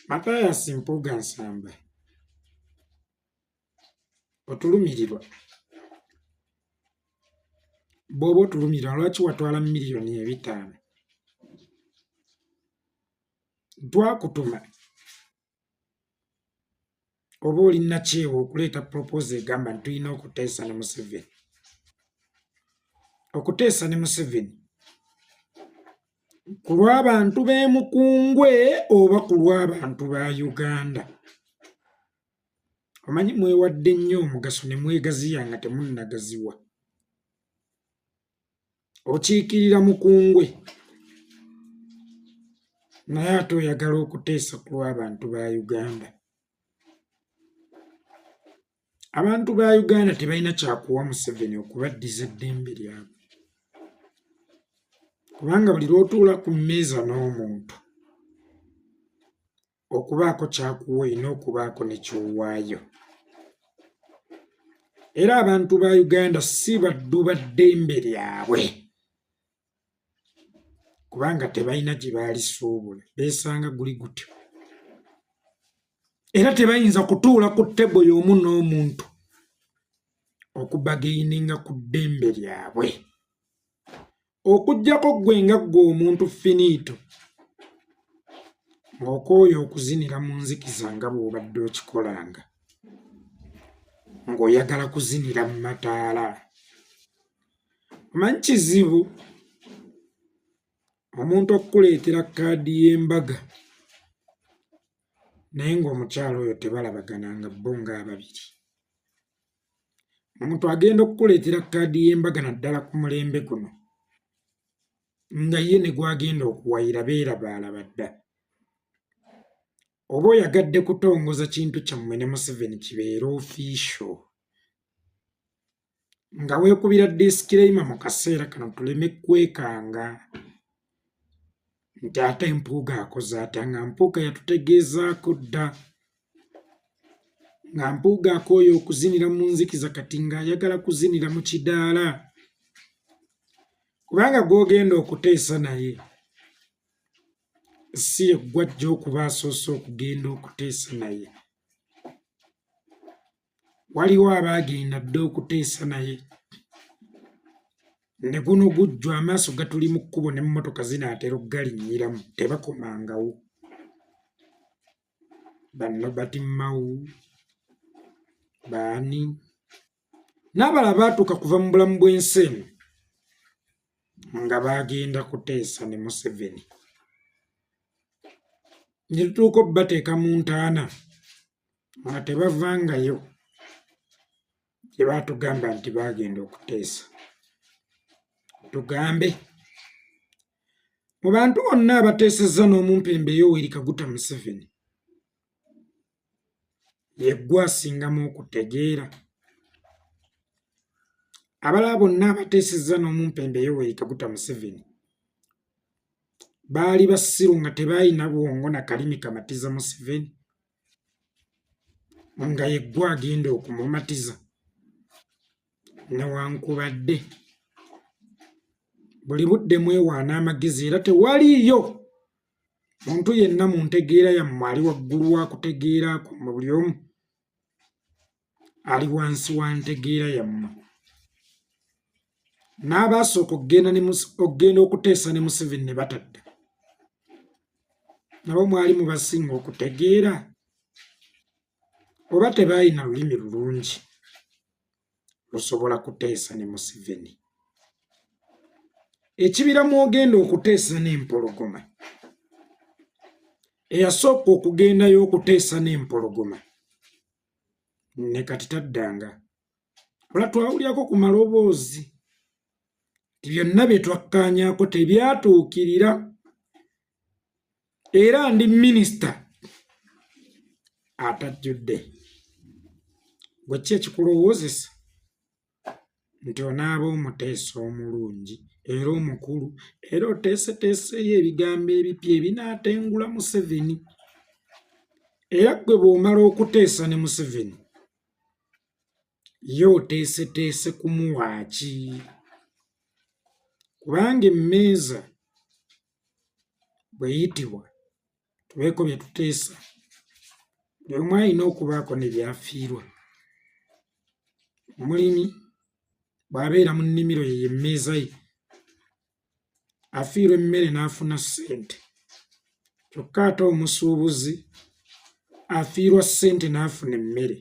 Mathias Mpuuga Nsamba otulumirirwa bw'oba otulumirirwa lwaki watwala $5,000,000 twakutuma oba olina kyewa okuleeta proposal egamba nti tulina okuteesa ne Museveni okuteesa ne Museveni ku lw'abantu b'e Mukungwe oba ku lw'abantu ba Uganda. Omanyi mwewadde nnyo omugaso ne mwegaziya nga temunnagaziwa. Okiikirira Mukungwe naye ate oyagala okuteesa ku lw'abantu ba Uganda. Abantu ba Uganda tebalina kyakuwa Museveni okubaddiza eddembe lyabwe. Kubanga buli lw'otuula ku mmeeza n'omuntu okubaako kyakuwa olina okubaako ne kyowaayo. Era abantu ba Uganda si baddu ba ddembe lyabwe kubanga tebalina gye baalisuubula, beesanga guli gutyo. Era tebayinza kutuula ku ttebo y'omu n'omuntu okubageininga ku ddembe lyabwe. Okuggyako ggwe nga ggwe omuntu finiito ng'okooye okuzinira mu nzikiza nga bw'obadde okikolanga, ng'oyagala kuzinira mu mataala. Omanyi kizibu omuntu okukuleetera kaadi y'embaga naye ng'omukyalo oyo tebalabagananga bo ng'ababiri. Omuntu agenda okukuleetera kaadi y'embaga naddala ku mulembe guno nga ye ne gwagenda okuwayira beerabaalaba dda. Oba oyagadde kutongoza kintu kyammwe ne Museveni kibeere ofiisho nga weekubira disclaimer mu kaseera kano tuleme kwekanga nti ate Mpuuga akoze atya, nga Mpuuga yatutegeezaako dda nga Mpuuga akooye okuzinira mu nzikiza kati ng'ayagala kuzinira mu kidaala. Kubanga gw'ogenda okuteesa naye si ye gw'ajja okuba asoose okugenda okuteesa naye. Waliwo abaagenda dda okuteesa naye ne guno gujjwa amaaso gatuli mu kkubo n'emmotoka zinaatera okugalinnyiramu tebakomangawo. Banno Bati Mao baani n'abalala baatuuka kuva mu bulamu bw'ensi eno nga baagenda kuteesa ne Museveni. Ne tutuuka obbateeka mu ntaana nga tebavangayo gye baatugamba nti baagenda okuteesa. Tugambe mu bantu bonna abateesezza n'omumpembe Yoweri Kaguta Museveni ye ggwe asingamu okutegeera. Abalala bonna abateesezza n'omumpembe Yoweri Kaguta Museveni baali basiru nga tebalina bwongo na kalimi kamatiza Museveni nga ye ggwe agenda okumumatiza. Newankubadde buli budde mwewaana amagezi era tewaliiyo muntu yenna mu ntegeera yammwe ali waggulu wa kutegeera kwammwe, buli omu ali wansi wa ntegeera yammwe. N'abaasooka okugenda okuteesa ne Museveni ne batadda, nabo mwali mubasinga okutegeera oba tebaalina lulimi lulungi lusobola kuteesa ne Museveni. Ekibiramu ogenda okuteesa n'empologoma, eyasooka okugendayo okuteesa n'empologoma ne kati taddanga. Olwa twawulyako ku maloboozi ti byonna bye twakkaanyaako tebyatuukirira. Era ndi minisita atajjudde. Gwe ki ekikulowoozesa nti onaaba omuteesa omulungi era omukulu era oteeseteeseyo ebigambo ebipya ebinaatengula Museveni? Era gwe bw'omala okuteesa ne Museveni ye oteeseteese kumuwaaki? Kubanga emmeeza bw'eyitibwa tubeeko bye tuteesa buli omu alina okubaako ne byafiirwa. Omulimi bw'abeera mu nnimiro ye emmeeza ye afiirwa emmere n'afuna ssente, kyokka ate omusuubuzi afiirwa ssente n'afuna emmere.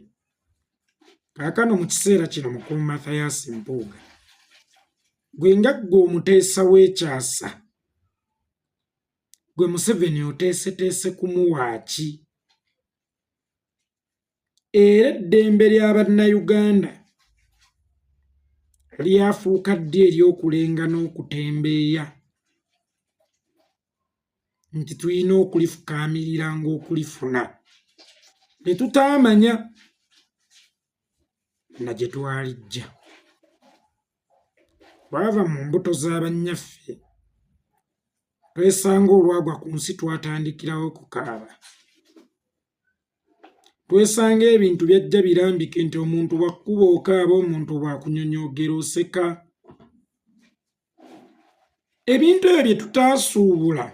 Kaakano mu kiseera kino Mukuumi Mathias Mpuuga, gwe nga ggwe omuteesa w'ekyasa, gwe Museveni oteeseteese kumuwa ki? Era eddembe lya bannayuganda lyafuuka ddi ery'okulenga n'okutembeeya nti tulina okulifukaamirira ng'okulifuna ne tutaamanya na gye twalijja. Bwava mu mbuto z'abannyaffe twesanga olwagwa ku nsi twatandikirawo kukaaba. Twesanga ebintu byajja birambike nti omuntu bw'akkuba okaaba, omuntu bw'akunyonyoogera oseka. Ebintu ebyo bye tutaasuubula,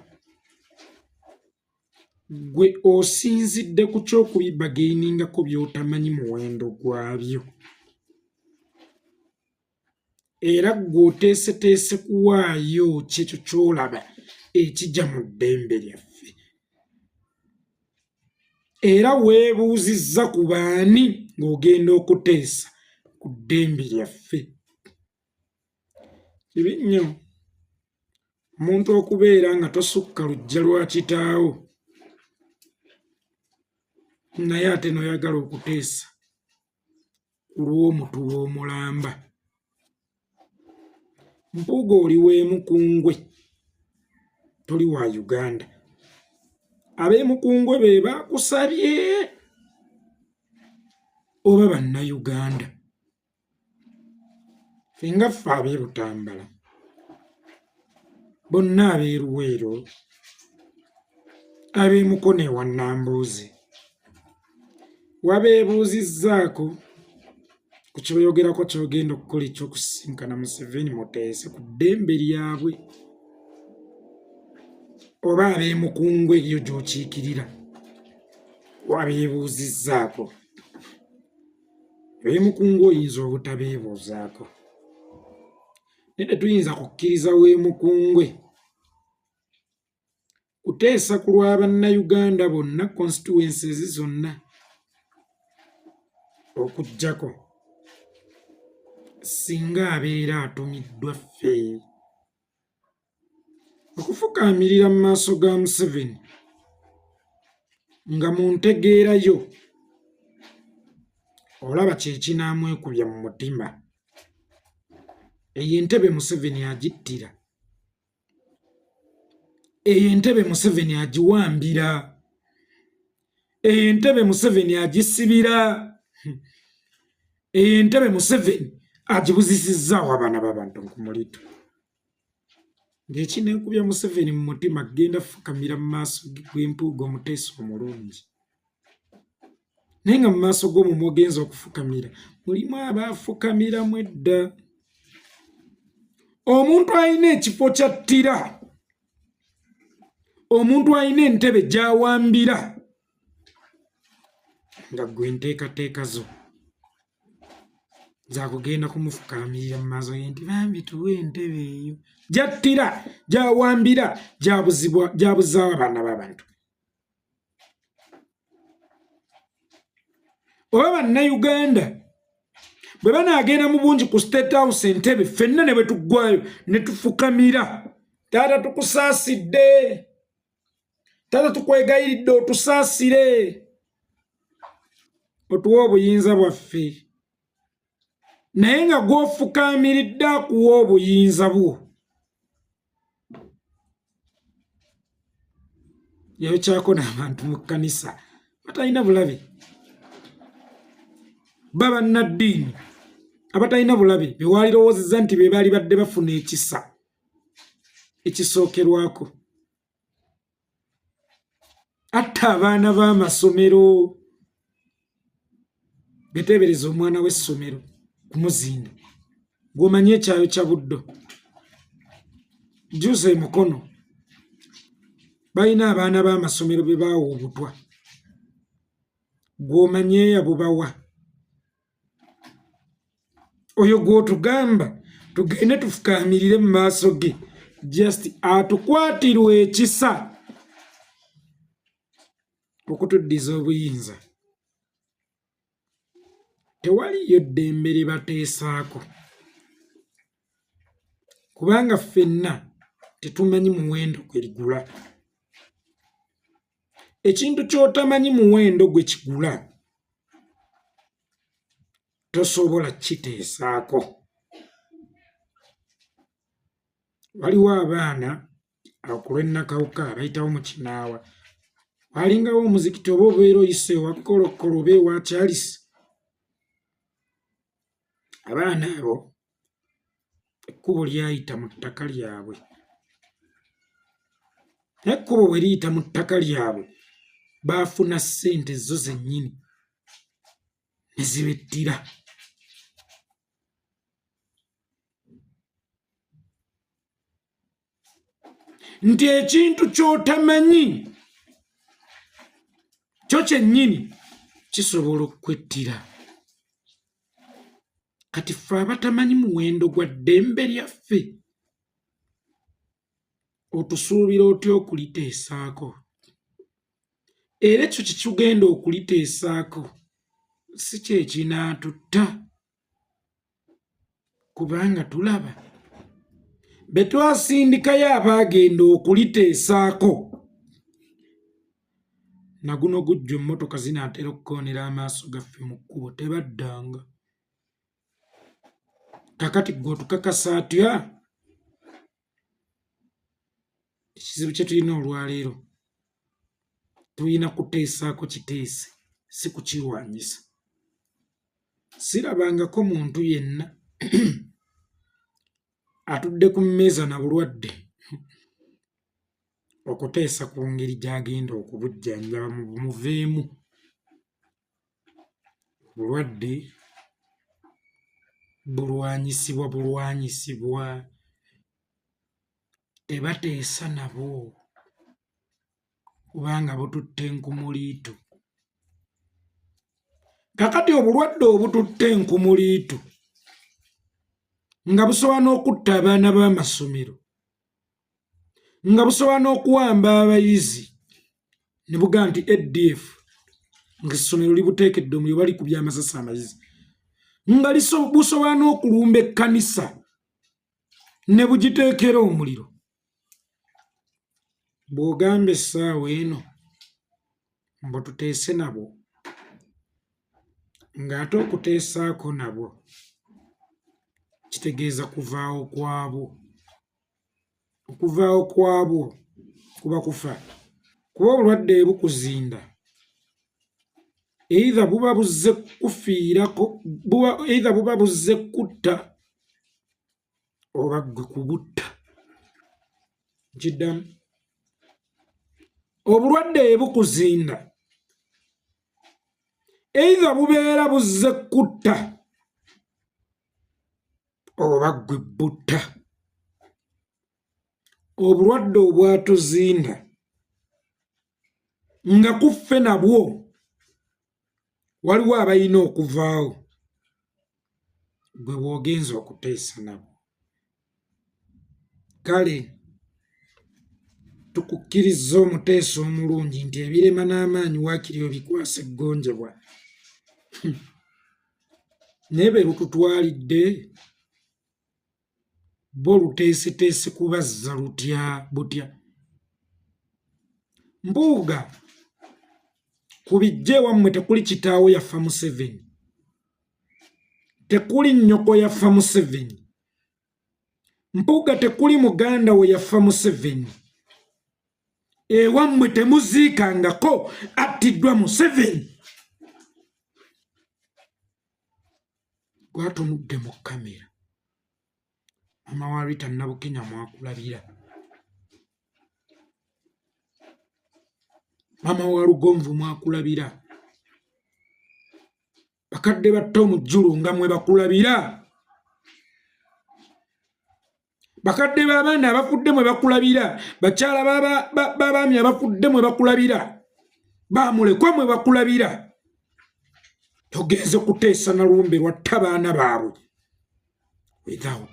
gwe osinzidde ku ky'okubibageiningako by'otamanyi muwendo gwabyo. Era ggwe oteeseteese kuwaayo kyekyo ky'olaba ekijja mu ddembe lyaffe. Era weebuuzizza ku baani ng'ogenda okuteesa ku ddembe lyaffe. Kibi nnyo omuntu okubeera nga tosukka luggya lwa kitaawo naye ate n'oyagala okuteesa ku lw'omutuba omulamba. Mpuuga oli w'emukungwe, toli wa Uganda. Ab'emukungwe be baakusabye oba bannayuganda? Ffe nga ffe ab'e Butambala, bonna ab'e Luweero, ab'e Mukono ewa Nambuuzi, wabeebuuzizzaako ku kyoyogerako ky'ogenda okukola eky'okusisinkana Museveni muteese ku ddembe lyabwe? Oba ab'emukungwe eyo gy'okiikirira wabeebuuzizzaako? Ab'emukungwe oyinza obutabeebuuzaako, naye tetuyinza kukkiriza w'emukungwe kuteesa ku lwa bannayuganda bonna, constituencies zonna okuggyako singa abeera atumiddwa ffe. Okufukaamirira mu maaso ga Museveni nga mu ntegeerayo olaba kye kinaamwekubya mu mutima. Eyo entebe Museveni agittira, eyo entebe Museveni agiwambira, eyo entebe Museveni agisibira, eyo entebe Museveni agibuzisizzaawo abaana b'abantu nkumulitu. Ng'ekineekubya Museveni mu mutima genda fukamira mu maaso g'Empuuga omuteesa omulungi. Naye nga mu maaso g'omumwe ogenza okufukamira, mulimu abaafukamiramu edda. Omuntu alina ekifo ky'attira, omuntu alina entebe gy'awambira, nga ggwe enteekateeka zo zaakugenda kumufukaamirira mu maaso ge nti bambi tuwe entebe eyo. Gy'attira, gy'awambira, gy'abuzaawo abaana b'abantu. Oba bannayuganda bwe banaagenda mu bungi ku State House entebe, ffenna ne bwe tuggwayo ne tufukamira, taata tukusaasidde, taata tukwegayiridde otusaasire, otuwe obuyinza bwaffe. Naye nga gw'ofukaamiridde akuwa obuyinza bwo, yayokyako n'abantu mu kkanisa batalina bulabe, bannaddiini abatalina bulabe be waalirowoozezza nti be baali badde bafuna ekisa ekisookerwako. Atta abaana b'amasomero, beteebereza omwana w'essomero kumuzinda gw'omanyi ekyayo kya Buddo, Juse Mukono, balina abaana b'amasomero be baawa obutwa. gw'omanye yabubawa oyo gw'otugamba tugende tufukaamirire mu maaso ge just atukwatirwa ekisa okutuddiza obuyinza. Tewaliyo ddembe lye bateesaako kubanga ffenna tetumanyi muwendo gwe ligula. Ekintu ky'otamanyi muwendo gwe kigula tosobola kiteesaako. Waliwo abaana akulwa ennakawuka bayitawo mu kinaawa, walingawo omuzikiti oba obeera oyise ewa Kolokolo oba ewa Charles. Abaana abo ekkubo lyayita mu ttaka lyabwe, ekkubo bwe liyita mu ttaka lyabwe baafuna ssente zo zennyini ne zibettira. Nti ekintu ky'otamanyi kyo kyennyini kisobola okwettira. Kati ffe abatamanyi muwendo gwa ddembe lyaffe otusuubira otya okuliteesaako? Era ekyo kye tugenda okuliteesaako si kye kinaatutta kubanga tulaba be twasindikayo abaagenda okuliteesaako na guno gujjo emmotoka zinaatera okukoonera amaaso gaffe mu kkubo tebaddanga. Kakati gwe otukakasa atya? Ekizibu kye tulina olwaleero tulina kuteesaako kiteese, si kukirwanyisa. Sirabangako muntu yenna atudde ku mmeeza na bulwadde okuteesa ku ngeri gy'agenda okubujjanjaba bumuveemu. Obulwadde bulwanyisibwa, tebateesa nabwo kubanga bututte enkumuliitu. Kakati obulwadde obututte enkumuliitu nga busobola n'okutta abaana b'amasomero, nga busobola n'okuwamba abayizi ne bugaa nti ADF ng'essomero libuteekedde omuliro balikubya amasasi amayizi, nga busobola n'okulumba ekkanisa ne bugiteekera omuliro. Bw'ogamba essaawa eno mbu tuteese nabwo, ng'ate okuteesaako nabwo kitegeeza kuvaawo kwabwo. Okuvaawo kwabwo kuba kufa, kuba obulwadde bukuzinda either buba buzze kufiirako, either buba buzze kutta oba ggwe kubutta. Nkiddamu, obulwadde bukuzinda either bubeera buzze kutta oba ggwe butta. Obulwadde obwatuzinda nga kuffe nabwo waliwo abalina okuvaawo, gwe bw'ogenza okuteesa nabo. Kale tukukkiriza omuteeso omulungi nti ebirema n'amaanyi waakiri obikwasa eggonjebwa. Naye be lututwalidde bo luteeseteese kubazza butya. Mbuuga ku bijja ewammwe tekuli kitaawo yafa Museveni, tekuli nnyoko yafa Museveni. Mpuuga tekuli muganda we yafa Museveni. Ewammwe temuziikangako attiddwa Museveni. Gwatunudde mu kamera, mama wa Rita Nabukenya mwakulabira, mama wa Lugonvu mwakulabira, bakadde bato mu jjulu nga mwe bakulabira, bakadde b'abaana abafudde mwe bakulabira, bakyala b'abaami abafudde mwe bakulabira, baamulekwa mwe bakulabira. togenze kuteesa Nalumbe lwatta abaana baabwe without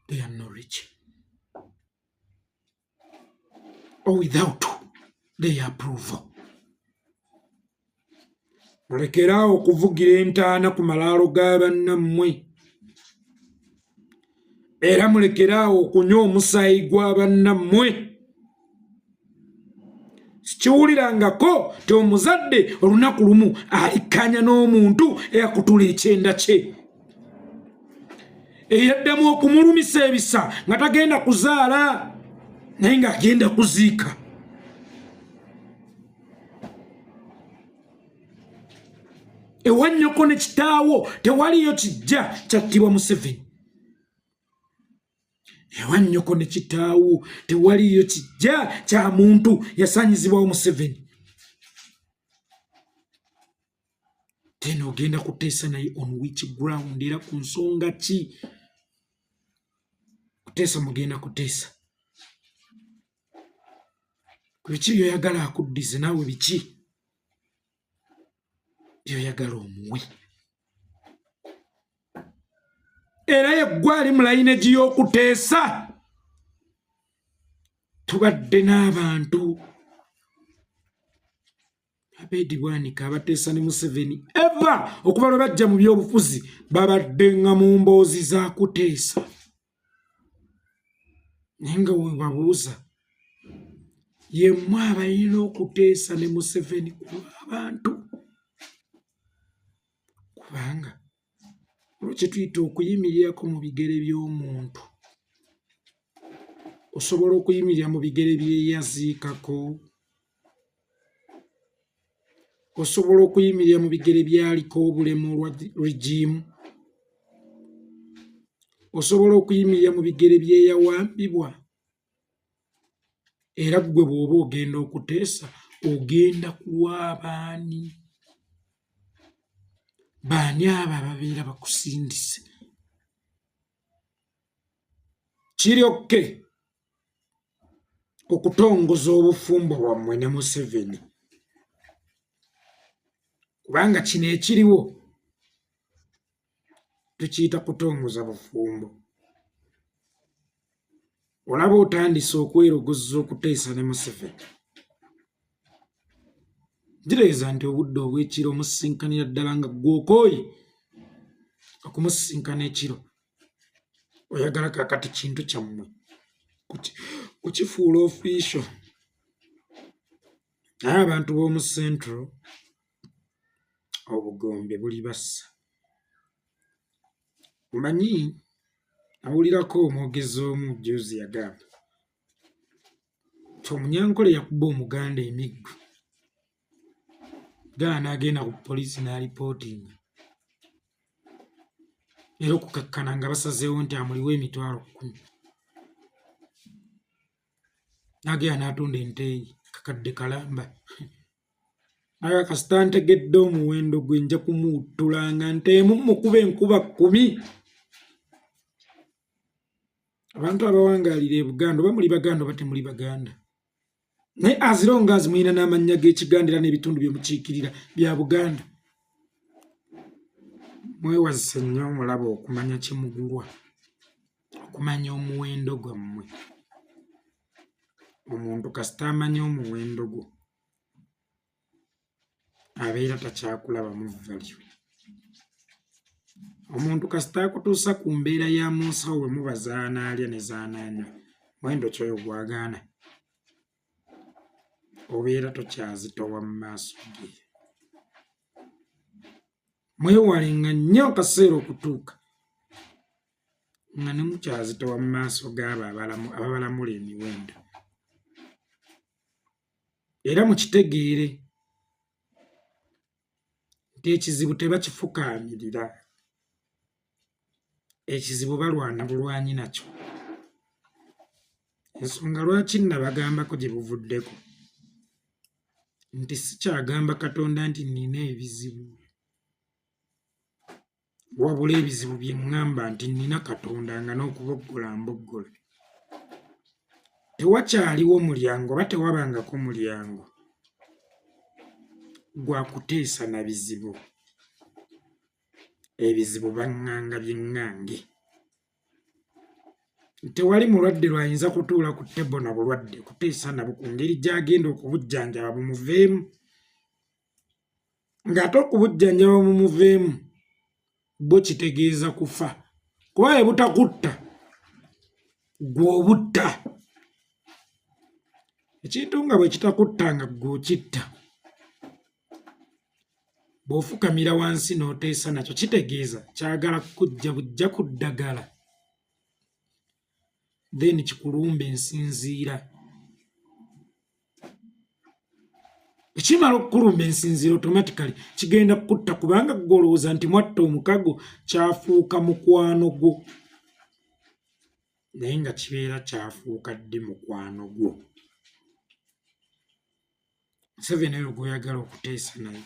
their knowledge or without their approval. Mulekeraawo okuvugira entaana ku malaalo ga bannammwe era mulekeraawo okunywa omusaayi gwa bannammwe. Sikiwulirangako ti omuzadde olunaku lumu alikkanya n'omuntu eyakutula ekyenda kye eyaddamu okumulumisa ebisa nga tagenda kuzaala naye ng'agenda kuziika. Ewa nnyoko ne kitaawo tewaliyo kijja kyattibwa Museveni. Ewa nnyoko ne kitaawo tewaliyo kijja kya muntu yasaanyizibwawo Museveni. Tena ogenda kuteesa naye on which ground era ku nsonga ki? Kuteesa mugenda kuteesa. Ku biki byoyagala akuddize naawe biki byoyagala omuwe? Era yeggwa ali mu layineegi y'okuteesa. Tubadde n'abantu Abedi Bwanika abateesa ne Museveni eva okuva lwe bajja mu byobufuzi babadde nga mu mboozi za kuteesa. Naye nga we babuuza yemmwe abalina okuteesa ne Museveni ku abantu. Kubanga olwekyo tuyita okuyimirirako mu bigere by'omuntu. Osobola okuyimirira mu bigere byeyaziikako. Osobola okuyimirira mu bigere byaliko obulemu lwa regimu. Osobola okuyimirira mu bigere byeyawambibwa. Era gwe bw'oba ogenda okuteesa ogenda kuwa baani? Baani abo ababeera bakusindise? Kiri okke okutongoza obufumbo bwammwe ne Museveni. Kubanga kino ekiriwo tukiyita kutongoza bufumbo. Olaba otandise okwerogoza okuteesa ne Museveni. Ntegeeza nti obudde obw'ekiro omusisinkanira ddala nga gw'okooye okumusinkana ekiro. Oyagala kakati kintu kyammwe kukifuula official. Naye abantu b'omu Central obugombe buli bassa. Omanyi awulirako omwogezi omu juzi yagamba ti Omunyankole yakuba Omuganda emiggo. Gala n'agenda ku poliisi n'alipootinga. Era okukakkana nga basazeewo nti amuliwo $10,000. N'agenda n'atunda ente kakadde kalamba. Naye kasita ntegedde omuwendo gwe nja kumuttulanga nteemu mukuba enkuba 10. Abantu abawangaalira e Buganda oba muli Baganda oba temuli Baganda. Naye azironga azimuyina n'amannya g'Ekiganda era n'ebitundu bye mukiikirira bya Buganda. Mwewazise nnyo omulaba okumanya kimugulwa, okumanya omuwendo gwammwe. Omuntu kasita amanya omuwendo gwo abeera takyakulaba mu value. Omuntu kasita akutuusa ku mbeera ya mu nsawo bwe muba zaanaalya ne zaanaanywa, muwendo kyoyo gwagaana. Obeera tokyazitowa mu maaso ge. Mwewalenga nnyo akaseera okutuuka nga ne mukyazitowa mu maaso g'abo ababalamula emiwendo. Era mukitegeere nti ekizibu tebakifukaamirira. Ekizibu balwana bulwanyi nakyo. Ensonga lwaki nabagambako gye buvuddeko nti sikyagamba Katonda nti nina ebizibu, wabula ebizibu bye ŋŋamba nti nina Katonda nga n'okuboggola mboggola. Tewakyaliwo mulyango oba tewabangako mulyango gwa kuteesa na bizibu. ebizibu baŋŋanga by'eŋŋange. Tewali mulwadde lwayinza kutuula ku ttebo na bulwadde kuteesa nabwo ku ngeri gy'agenda okubujjanjaba bumuveemu. Ng'ate okubujjanjaba bumuveemu bwo kitegeeza kufa. Kuba bwe butakutta, gw'obutta. Ekintu nga bwe kitakutta nga gw'okitta, bw'ofukamira wansi n'oteesa nakyo kitegeeza kyagala kujja bujja ku ddagala. Then kikulumba ensinziira. Ekimala okukulumba ensinziira automatically kigenda kutta kubanga gw'olowooza nti mwatta omukago kyafuuka mukwano gwo. Naye nga kibeera kyafuuka ddi mukwano gwo. Museveni oyo gw'oyagala okuteesa naye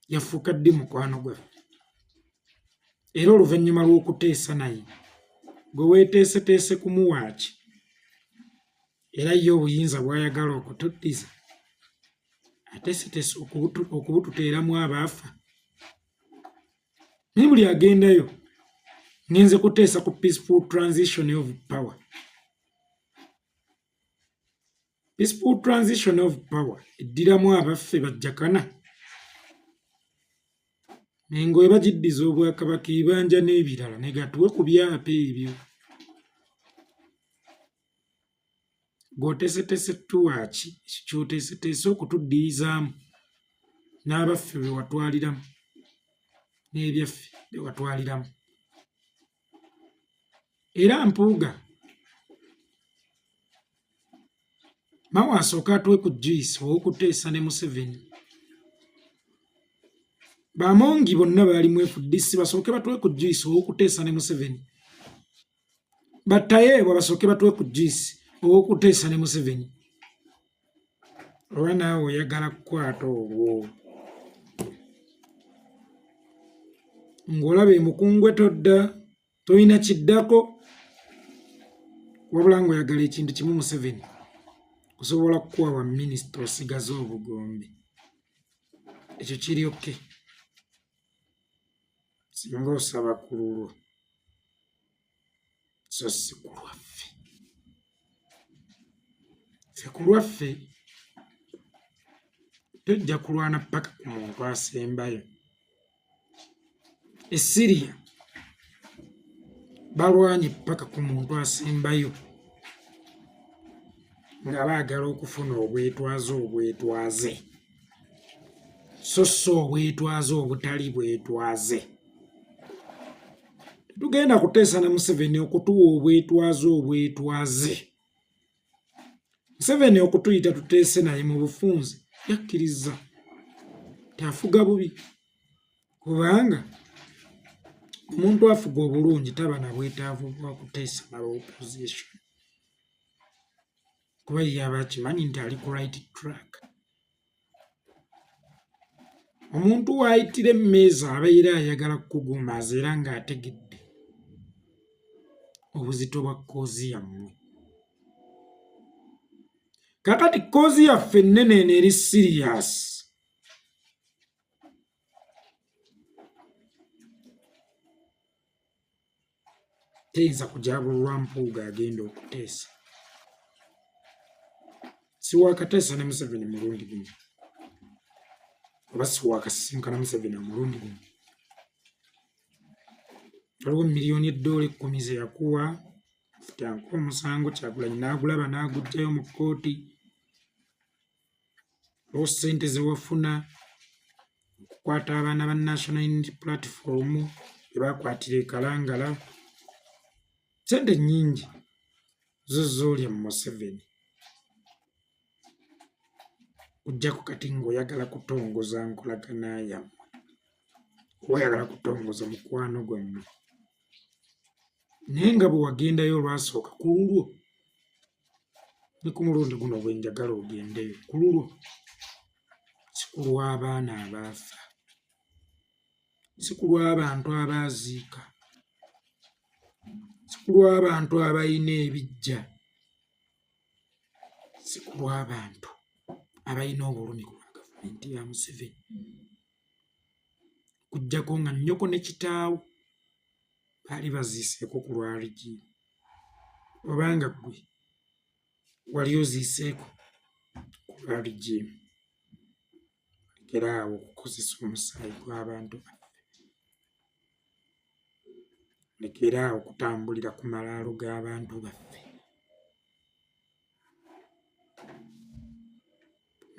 yafuuka ddi mukwano gwaffe? Era oluvannyuma lw'okuteesa naye gwe weeteeseteese kumuwaaki era ye obuyinza bw'ayagala okutuddiza ateeseteese okubututeeramu abaafa. Naye buli agendayo ngenze kuteesa ku peaceful transition of power. Peaceful transition of power eddiramu abaffe bajjakana. Mengo bwe bagiddiza obwakabaka ebibanja n'ebirala ne gatuwe ku byapa ebyo. Gw'oteeseteese tuwaaki ekyo ky'oteeseteese okutuddirizaamu n'abaffe be watwaliramu n'ebyaffe bye watwaliramu. Era Mpuuga mawe asooka atuwe ku Joyce ow'okuteesa ne Museveni. Bamongi bonna baali mu FDC basooke batuwe ku Joyce ow'okuteesa ne Museveni. Batayeebwa basooke batuwe ku Joyce ow'okuteesa ne Museveni. Oba naawe oyagala kukwata olwo ng'olaba emukungwe todda, tolina kiddako, wabula ng'oyagala ekintu kimu Museveni, kusobola kukuwa wa minisita osigaze obugombe. Ekyo kiri oke singa osaba ku lulwo, so si ku lwaffe. Ffe ku lwaffe tojja kulwana paka ku muntu asembayo. E Syria balwanye paka ku muntu asembayo nga baagala okufuna obwetwaze, so obwetwaze obutali bwetwaze. Tetugenda kuteesa na Museveni okutuwa obwetwaze. Museveni okutuyita tuteese naye mu bufunze yakkiriza tafuga bubi, kubanga omuntu afuga obulungi taba na bwetaavu bwa kuteesa na opposition, kuba ye aba akimanyi nti ali ku right track. Omuntu w'ayitira emmeeza abeera ayagala kukugumaaza era ng'ategedde obuzito bwa kkoozi yammwe. Kakati kkoozi yaffe ennene eno eri serious. Teyinza kujaabulwa Mpuuga agenda okuteesa. Siwaakateesa ne Museveni mulundi guno, oba siwaakasisinkana Museveni omulundi guno. Waliwo $1,000,000 ze yakuwa futanka omusango, Kyagulanyi n'agulaba n'aguggyayo mu kkooti. Waliwo ssente ze wafuna okukwata abaana ba National Unity Platform be baakwatira e Kalangala. Ssente nnyingi zo z'olya mu Museveni. Ojjako kati ng'oyagala kutongoza nkolagana yammwe, oba oyagala kutongoza mukwano gwammwe. Naye nga bwe wagendayo olwasooka ku lulwo, ne ku mulundi guno bwe njagala ogendeyo ku lulwo, si ku lw'abaana abaafa, si ku lw'abantu abaaziika, si ku lw'abantu abalina ebiggya, si ku lw'abantu abalina obulumi ku lwa gavumenti ya Museveni. kujjako nga nnyoko ne kitaawo baali baziiseeko ku lwa Rigimu. Obanga ggwe wali oziiseeko ku lwa Rigimu, lekeraawo okukozesa omusaayi gw'abantu baffe, lekeraawo okutambulira ku malaalo g'abantu baffe.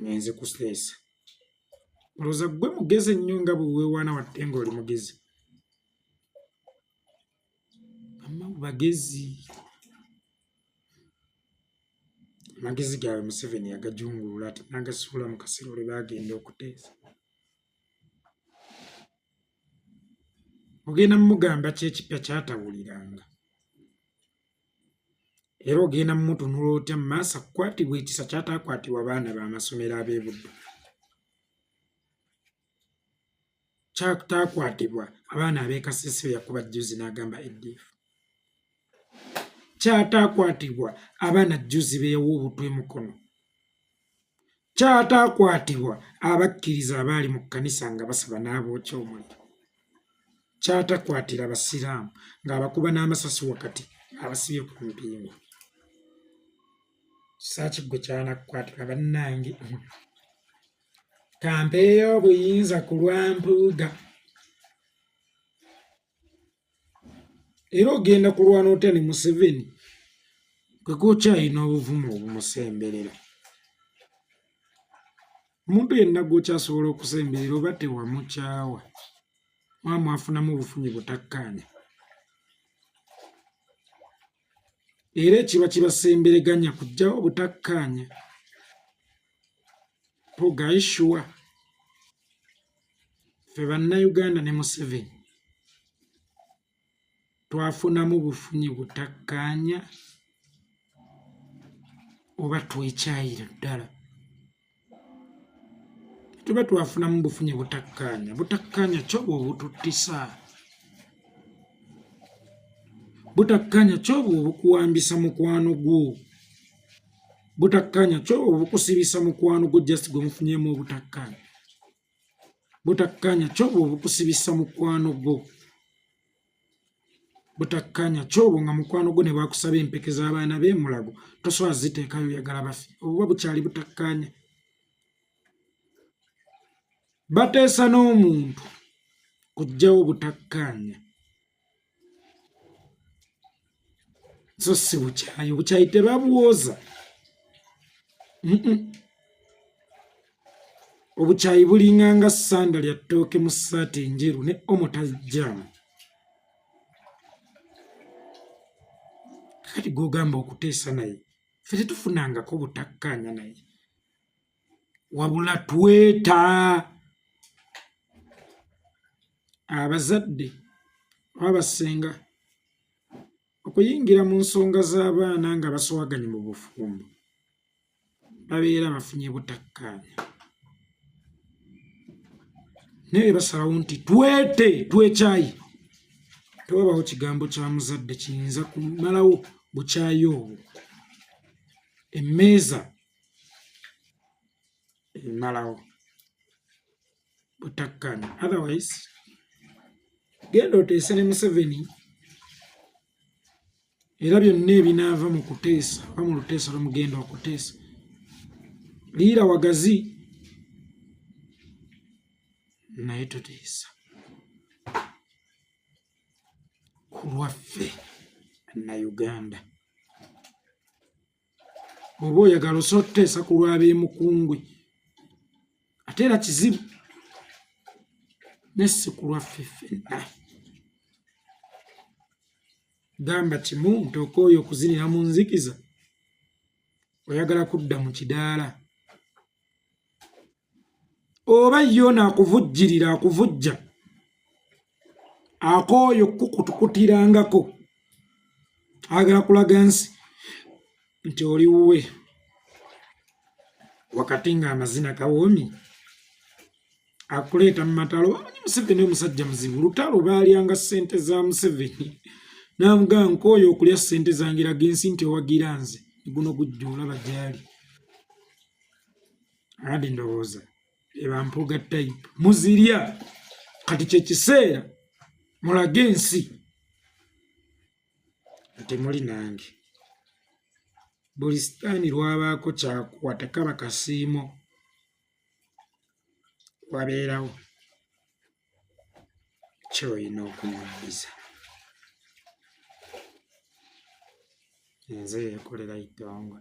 Ngenze kuseesa. Olowooza ggwe mugezi ennyo nga bwe weewaana wadde ng'oli mugezi? Bagezi. Amagezi gaabwe Museveni yagajungulula ate n'agasuula mu kasero lwe baagenda okuteesa. Ogenda mugamba kyekipya kyatawuliranga, era ogenda mumutunula otya mu maaso akukwatibwa ekisa kyataakwatibwa baana b'amasomero ab'e Buddu, kyataakwatibwa abaana ab'e Kasese be yakuba jjuzi n'agamba eddiifu, kyataakwatibwa abaana jjuzi be yawa obutwe mukono, kyataakwatibwa abakkiriza abaali mu kkanisa nga basaba n'abookya omuliro, kyatakwatira abasiraamu ng'abakuba n'amasasi wakati abasibye ku mpingo. Kisaaki ggwe kyanakukwatira bannange. Kampeeyo obuyinza ku lwa mpuuga. Era ogenda kulwana otya ne Museveni kwe kookyalina obuvumu obumusemberera? Omuntu yenna gw'okyasobola okusemberera oba tewamukyawa, mwafunamu obufunyi butakkaanya. Era ekiba kibasembereganya kuggyawo butakkaanya. Pogaishuwa ffe bannayuganda ne Museveni twafunamu bufunyi butakkaanya oba twekyayira ddala? Tuba twafunamu bufunyi butakkaanya. Butakkaanya kyoba obututtisa. Butakkaanya kyoba obukuwambisa mukwano gwo. Butakkaanya kyoba obukusibisa mukwano gwo just gwe mufunyemu obutakkaanya. Butakkaanya kyoba obukusibisa mukwano gwo. Butakkaanya kyoba nga mukwano gwo ne bakusaba empeke z'abaana b'emulago tosobola ziteekayo oyagala bafe, oba bukyali butakkaanya. Bateesa n'omuntu kuggyawo butakkaanya. So si bukyayi, obukyayi tebabuwoza. Obukyayi bulinganga ssanda lya ttooke mu ssaati enjeru ne omo tajjaamu. Kati gw'ogamba okuteesa naye, ffe tetufunangako butakkaanya naye, wabula tweta. Abazadde abasenga okuyingira mu nsonga z'abaana nga basowaganye mu bufumbo babeera bafunye butakkaanya. Naye basalawo nti twete twekyayi. Tewabawo kigambo kya muzadde kiyinza kumalawo bukyayi obwo. Emmeeza emalawo butakkaanya. Otherwise genda oteese ne Museveni, era byonna ebinaava mu kuteesa oba mu luteesa lwemugenda okuteesa, liira wagazi, naye toteesa ku lwaffe Bannayuganda. Oba oyagala osobola okuteesa ku lw'ab'emukungwe, ate era kizibu, naye si ku lwaffe ffenna. Gamba kimu nti okooye okuzinira mu nzikiza, oyagala kudda mu kidaala, oba yo naakuvujjirira akuvujja, akooye okukutukutirangako, agala kulaga nti oli wuwe wakati ng'amazina gawoomye, akuleeta mu matalo. Bamanyi Museveni omusajja muzibu, lutalo baalyanga ssente za Museveni n'amugamba nkooye okulya ssente zange laga ensi nti owagira nze, guno gujja olaba gyali. Adi ndowooza eba mpuuga tayipu muzirya. kati kyekiseera mulage ensi temuli nange. Buli sitaani lwabaako kyakuwa tekaba kasiimo, wabeerawo kyoyina okumuddiza. Nze yeekolera Itongwe.